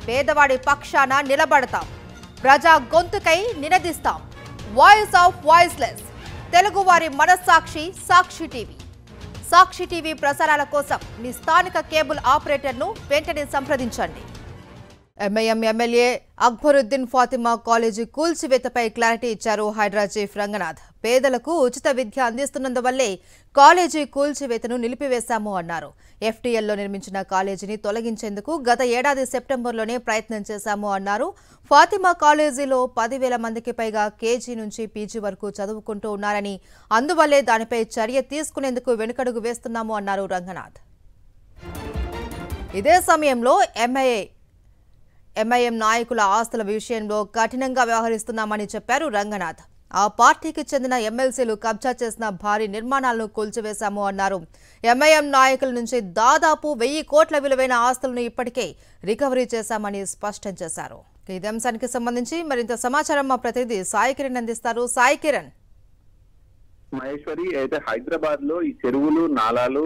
పేదవాడి పక్షాన నిలబడతాం, ప్రజా గొంతుకై నినదిస్తాం. వాయిస్ ఆఫ్ వాయిస్లెస్, తెలుగువారి మనస్సాక్షి సాక్షి టీవీ. సాక్షి టీవీ ప్రసారాల కోసం మీ స్థానిక కేబుల్ ఆపరేటర్ను వెంటనే సంప్రదించండి. MIM MLA Akbaruddin Fatima college కూల్చివేతపై క్లారిటీ ఇచ్చారు హైడ్రా చీఫ్ రంగనాథ్. పేదలకు ఉచిత విద్య అందిస్తున్నందువల్లే కాలేజీ కూల్చివేతను నిలిపివేశాము అన్నారు. ఎఫ్టీఎల్లో నిర్మించిన కాలేజీని తొలగించేందుకు గత ఏడాది సెప్టెంబర్లోనే ప్రయత్నం చేశాము అన్నారు. ఫాతిమా కాలేజీలో 10,000 మందికి పైగా కేజీ నుంచి పీజీ వరకు చదువుకుంటూ ఉన్నారని, అందువల్లే దానిపై చర్య తీసుకునేందుకు వెనుకడుగు వేస్తున్నాము అన్నారు రంగనాథ్. ఇదే సమయంలో ఎంఐఎం నాయకుల ఆస్తుల విషయంలో కఠినంగా వ్యవహరిస్తున్నామని చెప్పారు రంగనాథ్. ఆ పార్టీకి చెందిన ఎమ్మెల్సీలు కబ్జా చేసిన భారీ నిర్మాణాలను కూల్చివేశాము అన్నారు. ఎంఐఎం నాయకుల నుంచి దాదాపు 1,000 కోట్ల విలువైన ఆస్తులను ఇప్పటికే రికవరీ చేశామని స్పష్టం చేశారు. ఇదే అంశానికి సంబంధించి మరింత సమాచారం మా ప్రతినిధి సాయి కిరణ్ అందిస్తారు. సాయి కిరణ్. మహేశ్వరి, అయితే హైదరాబాద్ లో ఈ చెరువులు, నాలాలు,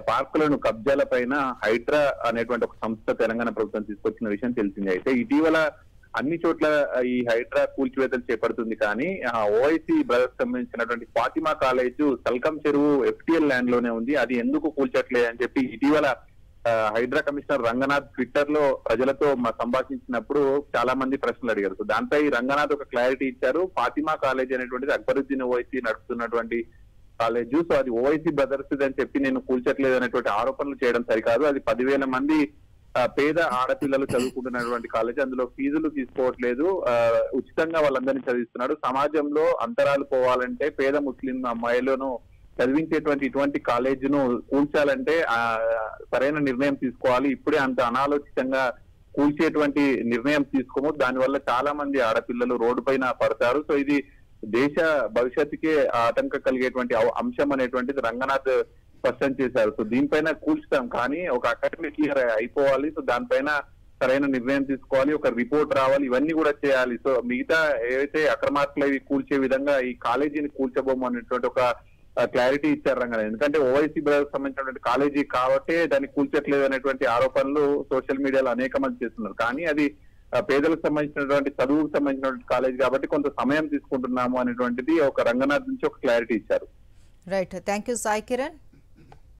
పార్కులను కబ్జాల పైన హైడ్రా అనేటువంటి ఒక సంస్థ తెలంగాణ ప్రభుత్వం తీసుకొచ్చిన విషయం తెలిసింది. అయితే ఇటీవల అన్ని చోట్ల ఈ హైడ్రా కూల్చివేతలు చేపడుతుంది. కానీ ఓఐసీ బ్రదర్స్ సంబంధించినటువంటి ఫాతిమా కాలేజ్ సల్కం చెరువు ఎఫ్టీఎల్ ల్యాండ్ లోనే ఉంది. అది ఎందుకు కూల్చట్లే అని చెప్పి ఇటీవల హైడ్రా కమిషనర్ రంగనాథ్ ట్విట్టర్ లో ప్రజలతో సంభాషించినప్పుడు చాలా మంది ప్రశ్నలు అడిగారు. సో దానిపై రంగనాథ్ ఒక క్లారిటీ ఇచ్చారు. ఫాతిమా కాలేజ్ అనేటువంటిది అక్బరుద్దీన్ ఓవైసీ నడుపుతున్నటువంటి కాలేజ్. సో అది ఓవైసీ బ్రదర్స్ అని చెప్పి నేను కూల్చట్లేదు అనేటువంటి ఆరోపణలు చేయడం సరికాదు. అది 10,000 మంది పేద ఆడపిల్లలు చదువుకుంటున్నటువంటి కాలేజ్. అందులో ఫీజులు తీసుకోవట్లేదు, ఉచితంగా వాళ్ళందరినీ చదివిస్తున్నాడు. సమాజంలో అంతరాలు పోవాలంటే పేద ముస్లిం అమ్మాయిలను చదివించేటువంటి ఇటువంటి కాలేజీను కూల్చాలంటే సరైన నిర్ణయం తీసుకోవాలి. ఇప్పుడే అంత అనాలోచితంగా కూల్చేటువంటి నిర్ణయం తీసుకోము. దానివల్ల చాలా మంది ఆడపిల్లలు రోడ్డు పైన పడతారు. సో ఇది దేశ భవిష్యత్తుకే ఆటంకం కలిగేటువంటి అంశం అనేటువంటిది రంగనాథ్ స్పష్టం చేశారు. సో దీనిపైన కూల్చుతాం, కానీ ఒక అకాడమిక్ ఇయర్ అయిపోవాలి. సో దానిపైన సరైన నిర్ణయం తీసుకోవాలి, ఒక రిపోర్ట్ రావాలి, ఇవన్నీ కూడా చేయాలి. సో మిగతా ఏవైతే అక్రమార్కులు ఇవి కూల్చే విధంగా ఈ కాలేజీని కూల్చబోము అనేటువంటి ఒక క్లారిటీ ఇచ్చారు రంగనాథ్. ఎందుకంటే ఓవైసీ బ్రదర్స్ సంబంధించినటువంటి కాలేజీ కాబట్టే దాన్ని కూల్చట్లేదు అనేటువంటి ఆరోపణలు సోషల్ మీడియాలో అనేక మంది చేస్తున్నారు. కానీ అది పేదలకు సంబంధించినటువంటి చదువుకు సంబంధించినటువంటి కాలేజ్ కాబట్టి కొంత సమయం తీసుకుంటున్నాము అనేటువంటిది ఒక రంగనాథ్ నుంచి ఒక క్లారిటీ ఇచ్చారు. Right, thank you Sai Kiran.